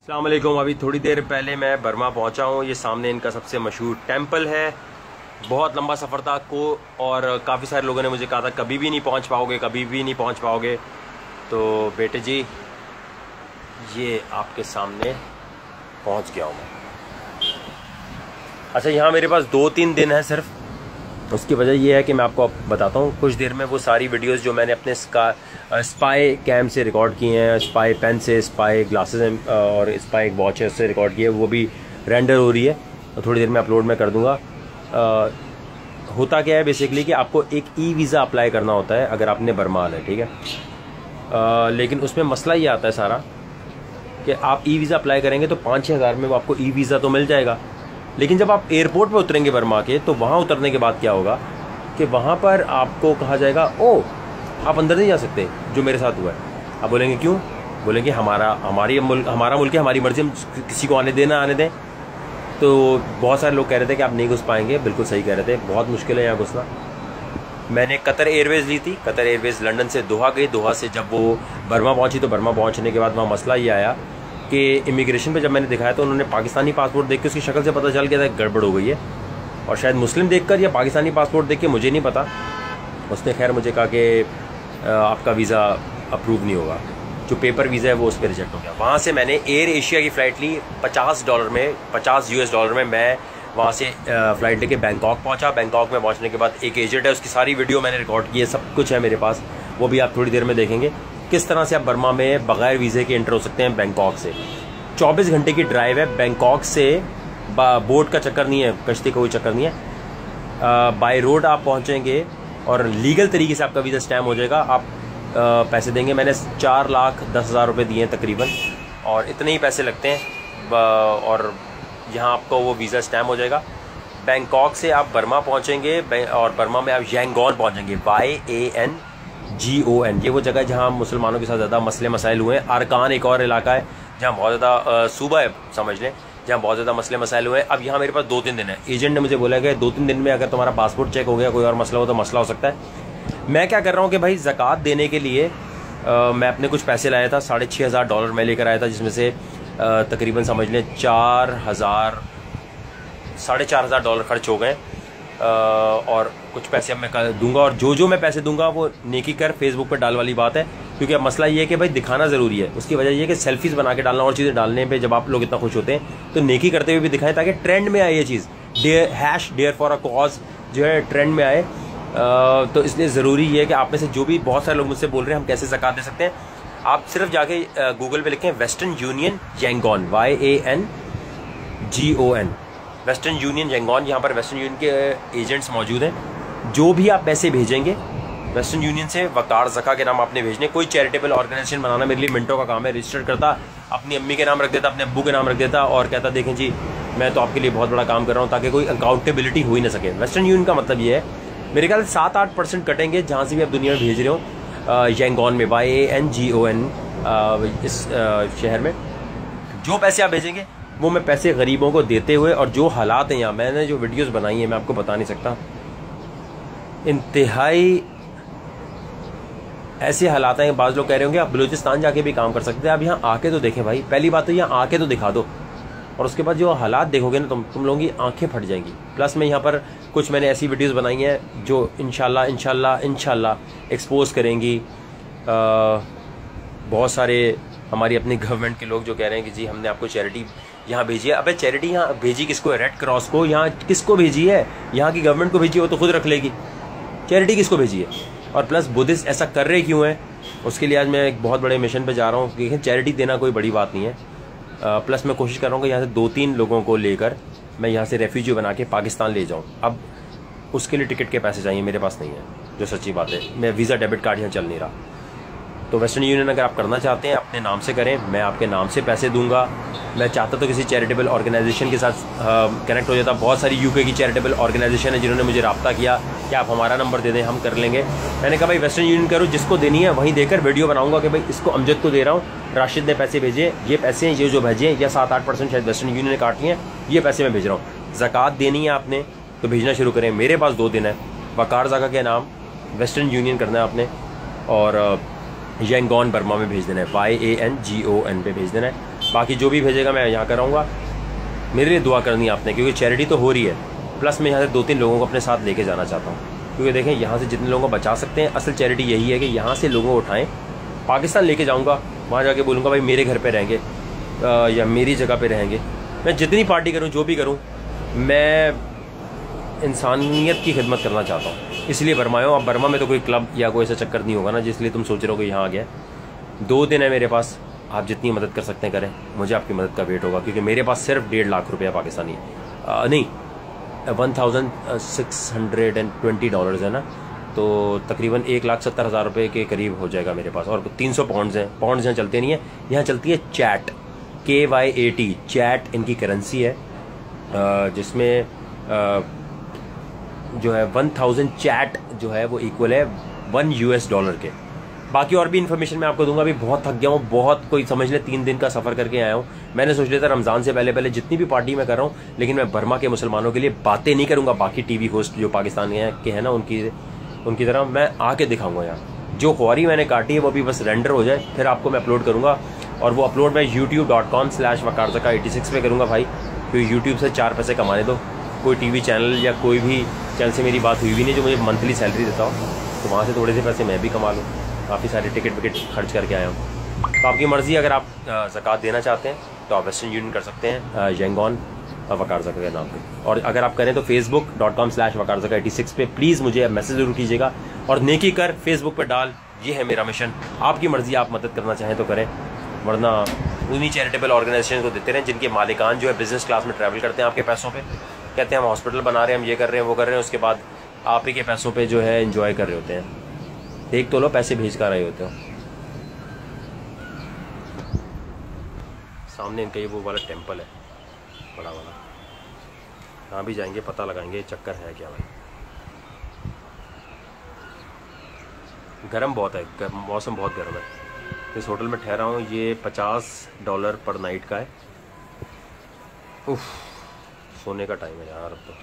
अस्सलाम वालेकुम। अभी थोड़ी देर पहले मैं बर्मा पहुंचा हूं। ये सामने इनका सबसे मशहूर टेंपल है। बहुत लंबा सफ़र था को और काफ़ी सारे लोगों ने मुझे कहा था कभी भी नहीं पहुंच पाओगे, कभी भी नहीं पहुंच पाओगे। तो बेटे जी ये आपके सामने पहुंच गया हूं मैं। अच्छा, यहाँ मेरे पास 2-3 दिन है सिर्फ। उसकी वजह यह है कि मैं आपको बताता हूँ, कुछ देर में वो सारी वीडियोस जो मैंने अपने स्पाई कैम से रिकॉर्ड किए हैं, स्पाई पेन से, स्पाई ग्लासेस और स्पाई वॉच है उससे रिकॉर्ड किए, वो भी रेंडर हो रही है। तो थोड़ी देर में अपलोड मैं कर दूँगा। होता क्या है बेसिकली कि आपको एक ई वीज़ा अप्लाई करना होता है अगर आपने बर्मा आना है, ठीक है। लेकिन उसमें मसला ये आता है सारा कि आप ई वीज़ा अप्लाई करेंगे तो 5-6 हज़ार में वो आपको ई वीज़ा तो मिल जाएगा, लेकिन जब आप एयरपोर्ट पे उतरेंगे बर्मा के, तो वहाँ उतरने के बाद क्या होगा कि वहाँ पर आपको कहा जाएगा ओ आप अंदर नहीं जा सकते, जो मेरे साथ हुआ है। आप बोलेंगे क्यों? बोलेंगे हमारा मुल्क है, हमारी मर्जी, हम किसी को आने देना आने दें। तो बहुत सारे लोग कह रहे थे कि आप नहीं घुस पाएंगे। बिल्कुल सही कह रहे थे, बहुत मुश्किल है यहाँ घुसना। मैंने कतर एयरवेज़ ली थी। कतर एयरवेज़ लंदन से दोहा गई। दोहा से जब वो बर्मा पहुँची तो बर्मा पहुँचने के बाद वहाँ मसला ये आया कि इमिग्रेशन पे जब मैंने दिखाया तो उन्होंने पाकिस्तानी पासपोर्ट देख के उसकी शक्ल से पता चल गया था गड़बड़ हो गई है, और शायद मुस्लिम देखकर या पाकिस्तानी पासपोर्ट देख के, मुझे नहीं पता। उसने खैर मुझे कहा कि आपका वीज़ा अप्रूव नहीं होगा, जो पेपर वीज़ा है वो उस पर रिजेक्ट हो गया। वहाँ से मैंने एयर एशिया की फ़्लाइट ली $50 में, $50 में। मैं वहाँ से फ़्लाइट लेके बैंकॉक पहुँचा। बैंकॉक में पहुँचने के बाद एक एजेंट है, उसकी सारी वीडियो मैंने रिकॉर्ड की है, सब कुछ है मेरे पास, वो भी आप थोड़ी देर में देखेंगे किस तरह से आप बर्मा में बग़ैर वीज़े के एंटर हो सकते हैं बैंकॉक से। 24 घंटे की ड्राइव है बैंकॉक से। बोट का चक्कर नहीं है, कश्ती का कोई चक्कर नहीं है। बाय रोड आप पहुंचेंगे और लीगल तरीके से आपका वीज़ा स्टैम्प हो जाएगा। आप पैसे देंगे। मैंने 4,10,000 रुपये दिए हैं तकरीबन, और इतने ही पैसे लगते हैं, और यहाँ आपको वो वीज़ा स्टैम्प हो जाएगा। बैंकॉक से आप बर्मा पहुँचेंगे और बर्मा में आप यांगोन पहुँचेंगे, YANGON। ये वो जगह है जहाँ मुसलमानों के साथ ज़्यादा मसले मसाइल हुए हैं। अरकान एक और इलाका है जहाँ बहुत ज़्यादा सूबा है समझ लें, जहाँ बहुत ज़्यादा मसले मसाइल हुए हैं। अब यहाँ मेरे पास 2-3 दिन है। एजेंट ने मुझे बोला कि 2-3 दिन में अगर तुम्हारा पासपोर्ट चेक हो गया, कोई और मसला हो तो मसला हो सकता है। मैं क्या कर रहा हूँ कि भाई ज़कात देने के लिए मैं अपने कुछ पैसे लाया था, $6,500 मैं लेकर आया था, जिसमें से तकरीबन समझ लें $4,500 खर्च हो गए। और कुछ पैसे अब मैं दूंगा, और जो मैं पैसे दूंगा वो नेकी कर फेसबुक पर डाल वाली बात है, क्योंकि अब मसला ये है कि भाई दिखाना ज़रूरी है। उसकी वजह ये है कि सेल्फीज़ बना के डालना और चीज़ें डालने पे जब आप लोग इतना खुश होते हैं तो नेकी करते हुए भी दिखाएं, ताकि ट्रेंड में आए ये चीज़। डेयर फॉर अ कॉज जो है ट्रेंड में आए। तो इसलिए ज़रूरी है कि आप में से जो भी, बहुत सारे लोग मुझसे बोल रहे हैं हम कैसे ज़कात दे सकते हैं, आप सिर्फ जाके गूगल पे लिखें western union Yangon, YANGON, western union Yangon. यहाँ पर वेस्टर्न यूनियन के एजेंट्स मौजूद हैं। जो भी आप पैसे भेजेंगे वेस्टर्न यूनियन से, वकार ज़का के नाम आपने भेजने। कोई चैरिटेबल ऑर्गेनाइजेशन बनाना मेरे लिए मिनटों का काम है। रजिस्टर करता, अपनी अम्मी के नाम रख देता, अपने अब्बू के नाम रख देता, और कहता देखें जी मैं तो आपके लिए बहुत बड़ा काम कर रहा हूँ, ताकि कोई अकाउंटेबिलिटी हो ही ना सके। वेस्टर्न यूनियन का मतलब ये है, मेरे ख्याल से 7-8% कटेंगे जहाँ से भी आप दुनिया में भेज रहे हो। यांगोन में YANGON इस शहर में जो पैसे आप भेजेंगे वो मैं पैसे गरीबों को देते हुए, और जो हालात हैं यहाँ, मैंने जो वीडियोस बनाई हैं मैं आपको बता नहीं सकता, इंतहाई ऐसे हालात हैं। बाज़ लोग कह रहे होंगे आप बलूचिस्तान जाके भी काम कर सकते हैं। आप यहाँ आके तो देखें भाई। पहली बात तो यहाँ आके तो दिखा दो, और उसके बाद जो हालात देखोगे ना तुम लोगों की आंखें फट जाएंगी। प्लस मैं यहाँ पर कुछ मैंने ऐसी वीडियोस बनाई हैं जो इंशाल्लाह एक्सपोज करेंगी। बहुत सारे हमारी अपनी गवर्नमेंट के लोग जो कह रहे हैं कि जी हमने आपको चैरिटी यहाँ भेजी है। अबे चैरिटी यहाँ भेजी किसको है? रेड क्रॉस को। यहाँ किसको भेजी है? यहाँ की गवर्नमेंट को भेजी है, वो तो खुद रख लेगी। चैरिटी किसको भेजी है? और प्लस बुद्धिस्ट ऐसा कर रहे क्यों हैं? उसके लिए आज मैं एक बहुत बड़े मिशन पे जा रहा हूँ, क्योंकि चैरिटी देना कोई बड़ी बात नहीं है। प्लस मैं कोशिश कर रहा हूँ कि यहाँ से 2-3 लोगों को लेकर मैं यहाँ से रेफ्यूजी बना के पाकिस्तान ले जाऊँ। अब उसके लिए टिकट के पैसे चाहिए, मेरे पास नहीं है, जो सच्ची बात है। मैं वीज़ा डेबिट कार्ड यहाँ चल नहीं रहा। तो वेस्टर्न यूनियन अगर आप करना चाहते हैं अपने नाम से करें, मैं आपके नाम से पैसे दूंगा। मैं चाहता तो किसी चैरिटेबल ऑर्गेनाइजेशन के साथ कनेक्ट हो जाता। बहुत सारी यूके की चैरिटेबल ऑर्गेनाइजेशन है जिन्होंने मुझे रब्ता किया कि आप हमारा नंबर दे दें, हम कर लेंगे। मैंने कहा भाई वेस्टर्न यूनियन करो, जिसको देनी है वहीं देकर वीडियो बनाऊंगा कि भाई इसको अमजद को दे रहा हूँ, राशिद ने पैसे भेजे, ये पैसे हैं, ये जो भेजे, या 7-8% शायद वेस्टर्न यूनियन ने काटी हैं, ये पैसे मैं भेज रहा हूँ। ज़कात देनी है आपने तो भेजना शुरू करें। मेरे पास 2 दिन है। वकार ज़का के नाम वेस्टर्न यूनियन करना है आपने, और यांगोन बर्मा में भेज देना है, YANGON पे भेज देना है। बाकी जो भी भेजेगा मैं यहाँ कराऊँगा। मेरे लिए दुआ करनी है आपने, क्योंकि चैरिटी तो हो रही है, प्लस मैं यहाँ से 2-3 लोगों को अपने साथ लेके जाना चाहता हूँ। क्योंकि देखें यहाँ से जितने लोगों को बचा सकते हैं, असल चैरिटी यही है कि यहाँ से लोगों को उठाएं, पाकिस्तान लेके जाऊँगा, वहाँ जाके बोलूँगा भाई मेरे घर पे रहेंगे या मेरी जगह पे रहेंगे। मैं जितनी पार्टी करूँ, जो भी करूँ, मैं इंसानियत की खिदमत करना चाहता हूँ, इसलिए बर्मा आया हूँ। अब बर्मा में तो कोई क्लब या कोई ऐसा चक्कर नहीं होगा ना, जिसलिए तुम सोच रहे हो कि यहाँ आ गया। 2 दिन है मेरे पास, आप जितनी मदद कर सकते हैं करें, मुझे आपकी मदद का वेट होगा, क्योंकि मेरे पास सिर्फ 1.5 लाख रुपया पाकिस्तानी नहीं $1,620 है ना, तो तकरीबन 1,70,000 रुपये के करीब हो जाएगा मेरे पास। और 300 पाउंड्स हैं, पाउंड्स यहाँ चलते नहीं है, यहाँ चलती है चैट, KYAT, चैट इनकी करेंसी है, जिसमें जो है 1000 चैट जो है वो इक्वल है $1 के। बाकी और भी इन्फॉर्मेशन मैं आपको दूंगा। अभी बहुत थक गया हूँ, बहुत, कोई समझ ले 3 दिन का सफ़र करके आया हूँ। मैंने सोच लिया था रमज़ान से पहले पहले जितनी भी पार्टी मैं कर रहा हूँ, लेकिन मैं बर्मा के मुसलमानों के लिए बातें नहीं करूँगा। बाकी टीवी होस्ट जो पाकिस्तान के हैं ना, उनकी तरह मैं आके दिखाऊँगा यहाँ। जो ख्वारी मैंने काटी है वो भी बस रेंडर हो जाए, फिर आपको मैं अपलोड करूँगा। और वो अपलोड मैं youtube.com/waqarzaka86 पे करूँगा भाई, क्योंकि यूट्यूब से 4 पैसे कमाने दो। कोई टीवी चैनल या कोई भी चैनल से मेरी बात हुई भी नहीं जो मुझे मंथली सैलरी देता हो, तो वहाँ से थोड़े से पैसे मैं भी कमा लूँ। काफ़ी सारे टिकट विकेट खर्च करके आया हूँ। तो आपकी मर्ज़ी, अगर आप ज़कात देना चाहते हैं तो आप वेस्टर्न यूनियन कर सकते हैं, यंगॉन वकारज़का के नाम पे। और अगर आप करें तो facebook.com/waqarzaka86 पे प्लीज़ मुझे मैसेज ज़रूर कीजिएगा। और नेकी कर फेसबुक पे डाल, ये है मेरा मिशन। आपकी मर्ज़ी, आप मदद करना चाहें तो करें, वरना उन्हीं चैरिटेबल ऑर्गेनाइजेशन को देते रहें जिनके मालिकान जो है बिज़नेस क्लास में ट्रैवल करते हैं आपके पैसों पे, कहते हैं हम हॉस्पिटल बना रहे हैं, हम ये कर रहे हैं, वो कर रहे हैं, उसके बाद आप ही के पैसों पे जो है एंजॉय कर रहे होते हैं। देख तो लो, पैसे भेज कर रहे होते हो। सामने इनका ये वो वाला टेम्पल है बड़ा वाला, यहाँ भी जाएंगे, पता लगाएंगे चक्कर है क्या भाई। गर्म बहुत है, मौसम बहुत गर्म है। इस होटल में ठहरा हूँ, ये $50 पर नाइट का है। उफ, सोने का टाइम है यार अब तो।